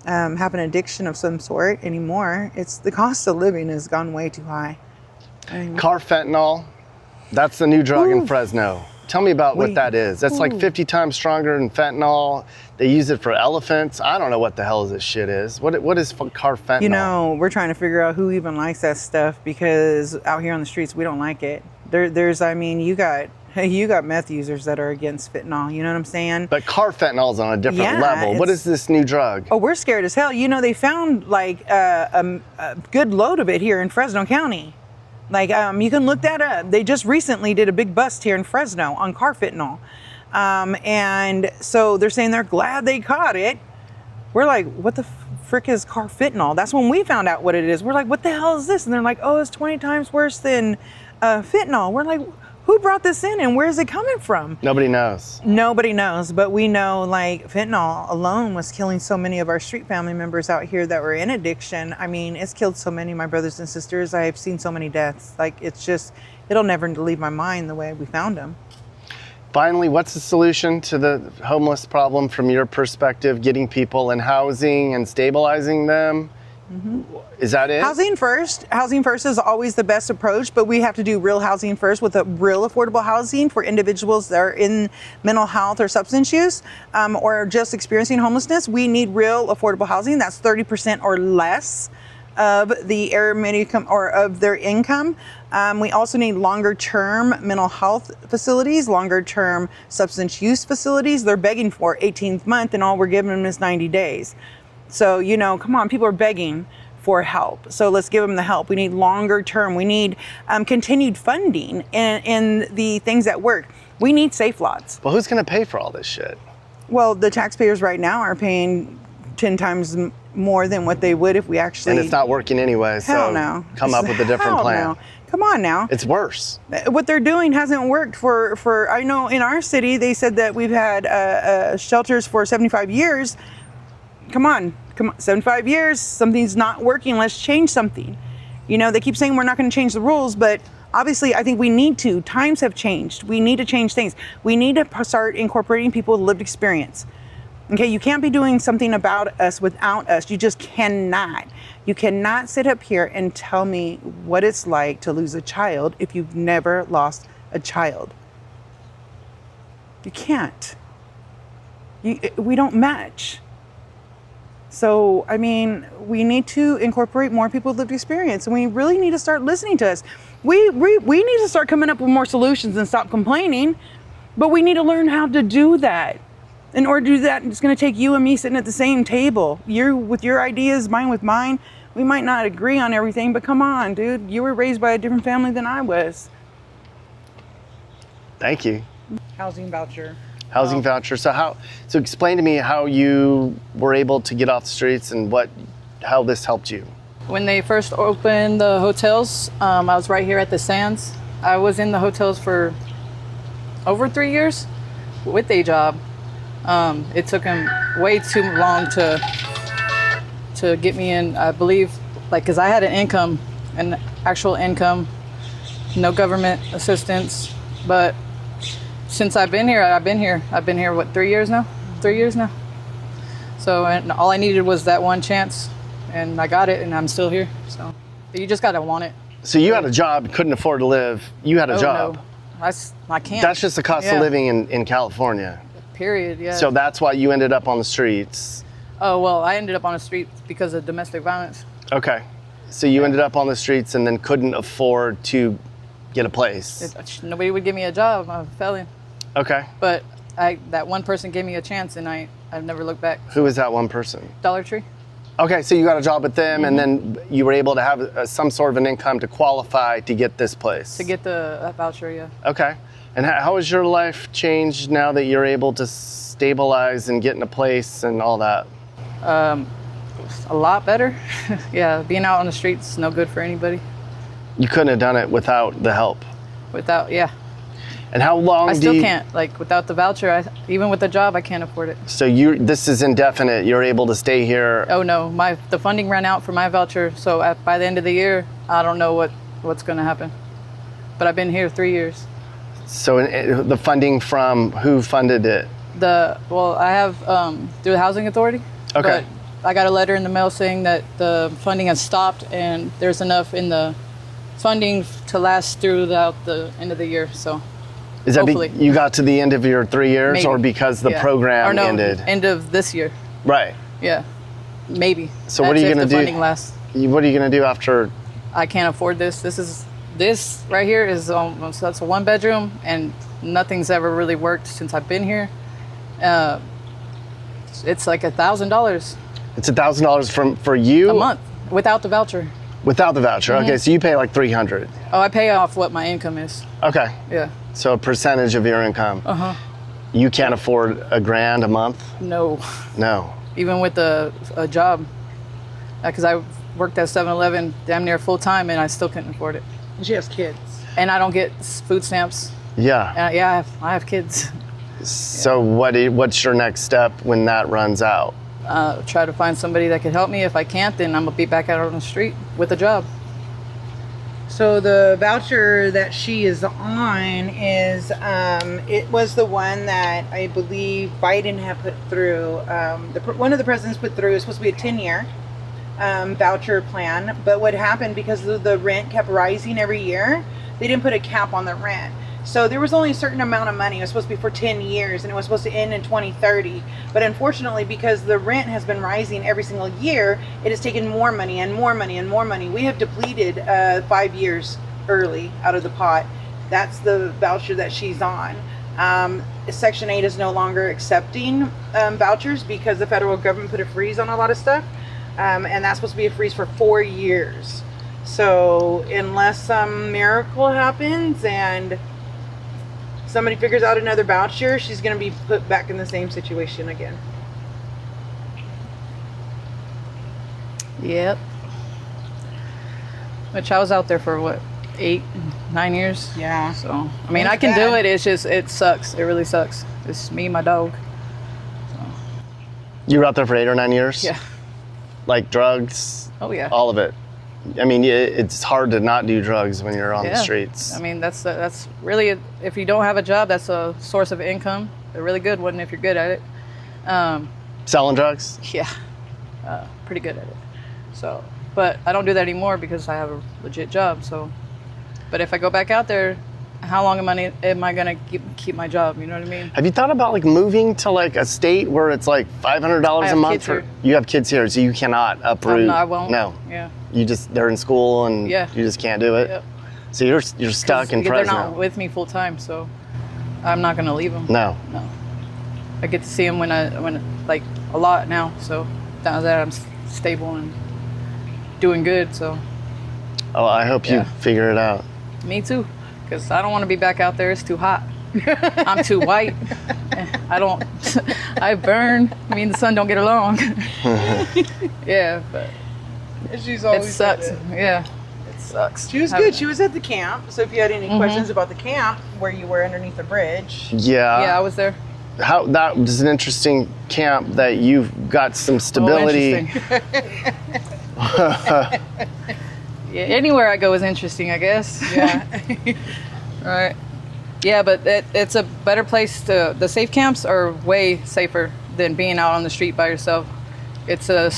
S6: have an addiction of some sort anymore. It's the cost of living has gone way too high.
S3: Carfentanil, that's the new drug in Fresno. Tell me about what that is. That's like 50 times stronger than fentanyl. They use it for elephants. I don't know what the hell this shit is. What is carfentanil?
S6: You know, we're trying to figure out who even likes that stuff because out here on the streets, we don't like it. I mean, you got meth users that are against fentanyl. You know what I'm saying?
S3: But carfentanil is on a different level. What is this new drug?
S6: Oh, we're scared as hell. You know, they found like a good load of it here in Fresno County. Like, you can look that up. They just recently did a big bust here in Fresno on carfentanil. And so they're saying they're glad they caught it. We're like, what the frick is carfentanil? That's when we found out what it is. We're like, what the hell is this? And they're like, oh, it's 20 times worse than fentanyl. We're like, who brought this in and where is it coming from?
S3: Nobody knows.
S6: Nobody knows, but we know like fentanyl alone was killing so many of our street family members out here that were in addiction. I mean, it's killed so many of my brothers and sisters. I've seen so many deaths. Like, it's just, it'll never leave my mind the way we found them.
S3: Finally, what's the solution to the homeless problem from your perspective? Getting people in housing and stabilizing them? Is that it?
S6: Housing first. Housing first is always the best approach, but we have to do real housing first with a real affordable housing for individuals that are in mental health or substance use or just experiencing homelessness. We need real affordable housing. That's 30% or less of the area income or of their income. We also need longer term mental health facilities, longer term substance use facilities. They're begging for 18th month and all we're giving them is 90 days. So, you know, come on, people are begging for help. So let's give them the help. We need longer term. We need continued funding in the things that work. We need safe lots.
S3: Well, who's going to pay for all this shit?
S6: Well, the taxpayers right now are paying 10 times more than what they would if we actually...
S3: And it's not working anyway, so
S6: no.
S3: Come up with a different plan.
S6: No. Come on now.
S3: It's worse.
S6: What they're doing hasn't worked for I know in our city, they said that we've had shelters for 75 years. Come on, 75 years, something's not working, let's change something. You know, they keep saying we're not going to change the rules, but obviously I think we need to. Times have changed. We need to change things. We need to start incorporating people with lived experience. Okay, you can't be doing something about us without us. You just cannot. You cannot sit up here and tell me what it's like to lose a child if you've never lost a child. You can't. We don't match. So, I mean, we need to incorporate more people with lived experience, and we really need to start listening to us. We need to start coming up with more solutions and stop complaining, but we need to learn how to do that. In order to do that, it's going to take you and me sitting at the same table. You with your ideas, mine with mine. We might not agree on everything, but come on, dude. You were raised by a different family than I was.
S5: Thank you.
S6: Housing voucher.
S5: Housing voucher. So explain to me how you were able to get off the streets and how this helped you.
S10: When they first opened the hotels, I was right here at the Sands. I was in the hotels for over 3 years with a job. It took him way too long to get me in, I believe, because I had an actual income, no government assistance. But since I've been here, what, 3 years now? 3 years now. So, and all I needed was that one chance, and I got it, and I'm still here. So, you just gotta want it.
S5: So you had a job, couldn't afford to live. You had a job.
S10: No. I can't.
S5: That's just the cost of living in California.
S10: Period, yeah.
S5: So that's why you ended up on the streets.
S10: Oh, well, I ended up on the streets because of domestic violence.
S5: Okay. So you ended up on the streets and then couldn't afford to get a place.
S10: Nobody would give me a job. I'm a felon.
S5: Okay.
S10: But that one person gave me a chance, and I've never looked back.
S5: Who was that one person?
S10: Dollar Tree.
S5: Okay, so you got a job with them, and then you were able to have some sort of an income to qualify to get this place.
S10: To get the voucher, yeah.
S5: Okay. And how has your life changed now that you're able to stabilize and get in a place and all that?
S10: A lot better. Yeah, being out on the streets is no good for anybody.
S5: You couldn't have done it without the help.
S10: Yeah.
S5: And how long
S10: I still can't. Like, without the voucher, even with the job, I can't afford it.
S5: So this is indefinite. You're able to stay here.
S10: Oh no, the funding ran out for my voucher. So by the end of the year, I don't know what's going to happen. But I've been here 3 years.
S5: So the funding from who funded it?
S10: I have through the Housing Authority.
S5: Okay.
S10: But I got a letter in the mail saying that the funding has stopped and there's enough in the funding to last throughout the end of the year. So
S5: is that
S10: hopefully.
S5: You got to the end of your 3 years?
S10: Maybe.
S5: Or because the program ended?
S10: End of this year.
S5: Right.
S10: Yeah, maybe.
S5: So what are you going to do?
S10: Funding lasts.
S5: What are you going to do after?
S10: I can't afford this. This right here is that's a 1 bedroom, and nothing's ever really worked since I've been here. It's like $1,000.
S5: It's $1,000 for you
S10: a month without the voucher.
S5: Without the voucher, okay. So you pay like $300.
S10: Oh, I pay off what my income is.
S5: Okay.
S10: Yeah.
S5: So a percentage of your income. You can't afford $1,000 a month?
S10: No.
S5: No.
S10: Even with a job, because I worked at 7-Eleven damn near full time, and I still couldn't afford it.
S6: She has kids.
S10: And I don't get food stamps.
S5: Yeah.
S10: Yeah, I have kids.
S5: So what's your next step when that runs out?
S10: Try to find somebody that could help me. If I can't, then I'm gonna be back out on the street with a job.
S6: So the voucher that she is on is, it was the one that I believe Biden had put through. One of the presidents put through. It's supposed to be a 10-year voucher plan. But what happened, because the rent kept rising every year, they didn't put a cap on the rent. So there was only a certain amount of money. It was supposed to be for 10 years, and it was supposed to end in 2030. But unfortunately, because the rent has been rising every single year, it has taken more money and more money and more money. We have depleted 5 years early out of the pot. That's the voucher that she's on. Section 8 is no longer accepting vouchers because the federal government put a freeze on a lot of stuff. And that's supposed to be a freeze for 4 years. So unless some miracle happens and somebody figures out another voucher, she's going to be put back in the same situation again.
S10: Yep. Which I was out there for what, 8-9 years?
S6: Yeah.
S10: So I mean, I can do it. It's just, it sucks. It really sucks. It's me and my dog. So.
S5: You were out there for 8 or 9 years?
S10: Yeah.
S5: Like drugs?
S10: Oh yeah.
S5: All of it. I mean, it's hard to not do drugs when you're on the streets.
S10: I mean, that's really, if you don't have a job, that's a source of income. They're really good one if you're good at it.
S5: Selling drugs?
S10: Yeah, pretty good at it. So, but I don't do that anymore because I have a legit job. So, but if I go back out there, how long am I gonna keep my job? You know what I mean?
S3: Have you thought about like moving to like a state where it's like $500 a month for? You have kids here, so you cannot uproot.
S10: No, I won't.
S3: No.
S10: Yeah.
S3: They're in school and you just can't do it.
S10: Yep.
S3: So you're stuck in Fresno.
S10: They're not with me full time, so I'm not gonna leave them.
S3: No.
S10: I get to see them when like a lot now. So now that I'm stable and doing good, so.
S3: Oh, I hope you figure it out.
S10: Me too, because I don't want to be back out there. It's too hot. I'm too white. I burn. Me and the sun don't get along. Yeah, but
S6: She's always
S10: it sucks.
S6: said it.
S10: Yeah, it sucks.
S6: She was good. She was at the camp. So if you had any questions about the camp, where you were underneath the bridge.
S3: Yeah.
S10: Yeah, I was there.
S3: That was an interesting camp that you've got some stability.
S10: Yeah, anywhere I go is interesting, I guess.
S6: Yeah.
S10: Right. Yeah, but it's a better place the safe camps are way safer than being out on the street by yourself. It's a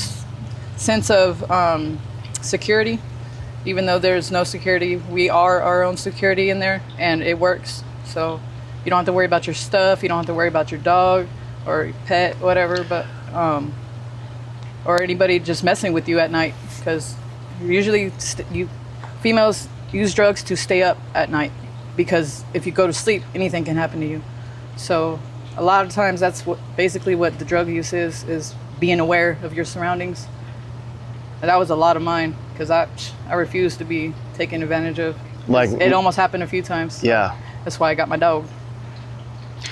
S10: sense of security. Even though there's no security, we are our own security in there, and it works. So you don't have to worry about your stuff. You don't have to worry about your dog or your pet, whatever, but or anybody just messing with you at night, because usually females use drugs to stay up at night, because if you go to sleep, anything can happen to you. So a lot of times that's basically what the drug use is being aware of your surroundings. And that was a lot of mine, because I refused to be taken advantage of. Like, it almost happened a few times.
S3: Yeah.
S10: That's why I got my dog.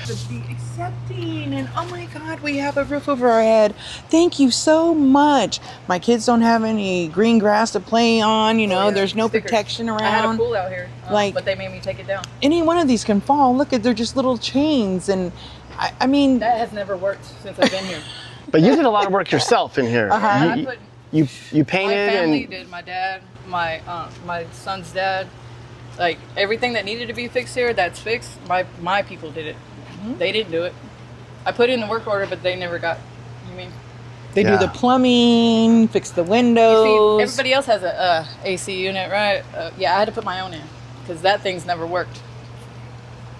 S6: To be accepting, and oh my God, we have a roof over our head. Thank you so much. My kids don't have any green grass to play on. There's no protection around.
S10: I had a pool out here, but they made me take it down.
S6: Any one of these can fall. Look, they're just little chains, and I mean
S10: that has never worked since I've been here.
S3: But you did a lot of work yourself in here. You painted.
S10: My family did. My dad, my son's dad, like everything that needed to be fixed here, that's fixed. My people did it. They didn't do it. I put in the work order, but they never got. You mean?
S6: They do the plumbing, fix the windows.
S10: You see, everybody else has a AC unit, right? Yeah, I had to put my own in, because that thing's never worked.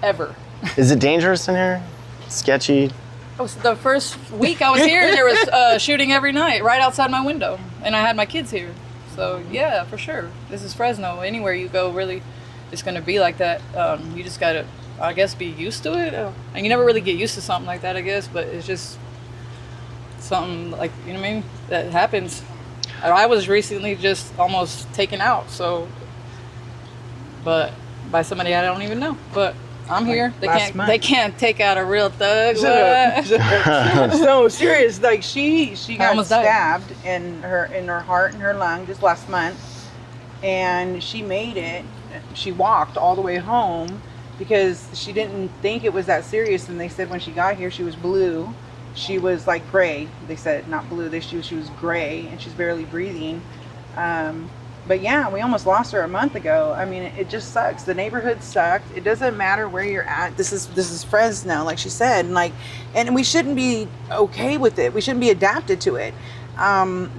S10: Ever.
S3: Is it dangerous in here? Sketchy?
S10: Oh, so the first week I was here, there was shooting every night right outside my window, and I had my kids here. So yeah, for sure. This is Fresno. Anywhere you go, really, it's going to be like that. You just got to, I guess, be used to it. And you never really get used to something like that, I guess, but it's just something like, you know what I mean, that happens. I was recently just almost taken out, but by somebody I don't even know. But I'm here. They can't take out a real thug.
S6: No, serious. Like she got stabbed in her heart and her lung just last month, and she made it. She walked all the way home because she didn't think it was that serious. And they said when she got here, she was blue. She was like gray. They said not blue. She was gray, and she's barely breathing. But yeah, we almost lost her a month ago. I mean, it just sucks. The neighborhood sucked. It doesn't matter where you're at. This is Fresno, like she said, and we shouldn't be okay with it. We shouldn't be adapted to it.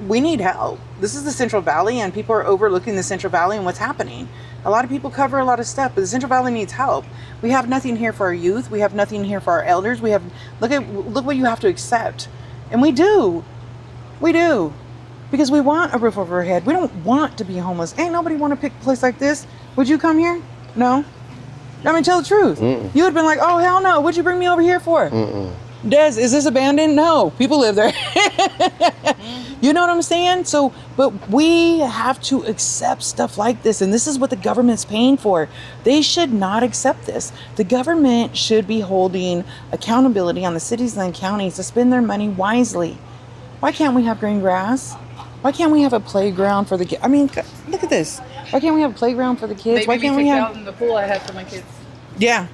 S6: We need help. This is the Central Valley, and people are overlooking the Central Valley and what's happening. A lot of people cover a lot of stuff, but the Central Valley needs help. We have nothing here for our youth. We have nothing here for our elders. Look what you have to accept, and we do. Because we want a roof over our head. We don't want to be homeless. Ain't nobody want to pick a place like this. Would you come here? No. I mean, tell the truth. You would have been like, oh, hell no. What'd you bring me over here for? Des, is this abandoned? No. People live there. You know what I'm saying? So, but we have to accept stuff like this. And this is what the government's paying for. They should not accept this. The government should be holding accountability on the cities and counties to spend their money wisely. Why can't we have green grass? Why can't we have a playground for the kids? I mean, look at this. Why can't we have a playground for the kids? Why can't we have
S10: out in the pool I had for my kids?
S6: Yeah,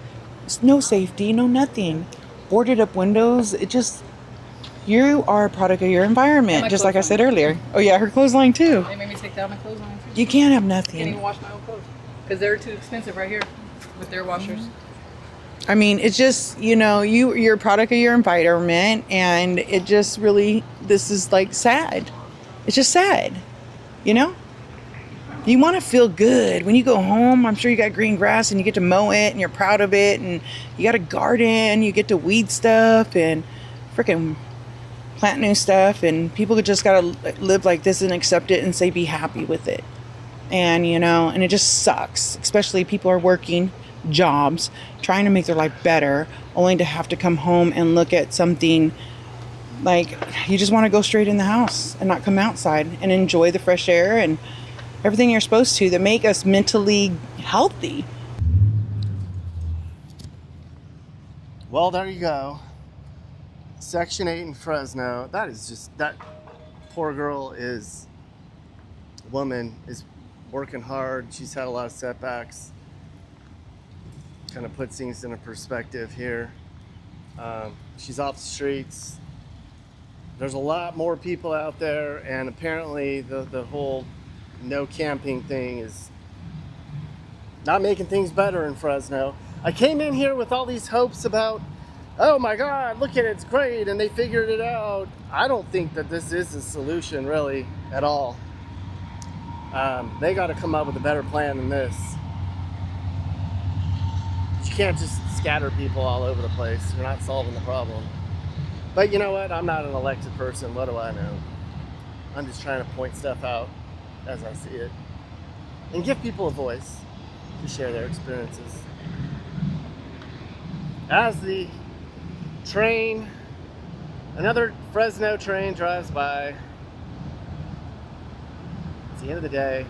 S6: it's no safety, no nothing. Boarded up windows. It just, you are a product of your environment, just like I said earlier. Oh yeah, her clothesline too.
S10: They made me take down my clothesline too.
S6: You can't have nothing.
S10: Can't even wash my own clothes because they're too expensive right here with their washers.
S6: I mean, it's just, you're a product of your environment, and it just really, this is like sad. It's just sad, You want to feel good when you go home. I'm sure you got green grass and you get to mow it and you're proud of it, and you got a garden, you get to weed stuff and freaking plant new stuff, and people just got to live like this and accept it and say be happy with it. And and it just sucks, especially people are working jobs trying to make their life better, only to have to come home and look at something like you just want to go straight in the house and not come outside and enjoy the fresh air and everything you're supposed to that make us mentally healthy.
S3: Well, there you go. Section 8 in Fresno. That poor woman is working hard. She's had a lot of setbacks. Kind of puts things into perspective here. She's off the streets. There's a lot more people out there, and apparently the whole no camping thing is not making things better in Fresno. I came in here with all these hopes about, oh my God, look at it, it's great, and they figured it out. I don't think that this is a solution really at all. They got to come up with a better plan than this. You can't just scatter people all over the place. You're not solving the problem. But you know what? I'm not an elected person. What do I know? I'm just trying to point stuff out as I see it and give people a voice to share their experiences. As the train, another Fresno train drives by, it's the end of the day.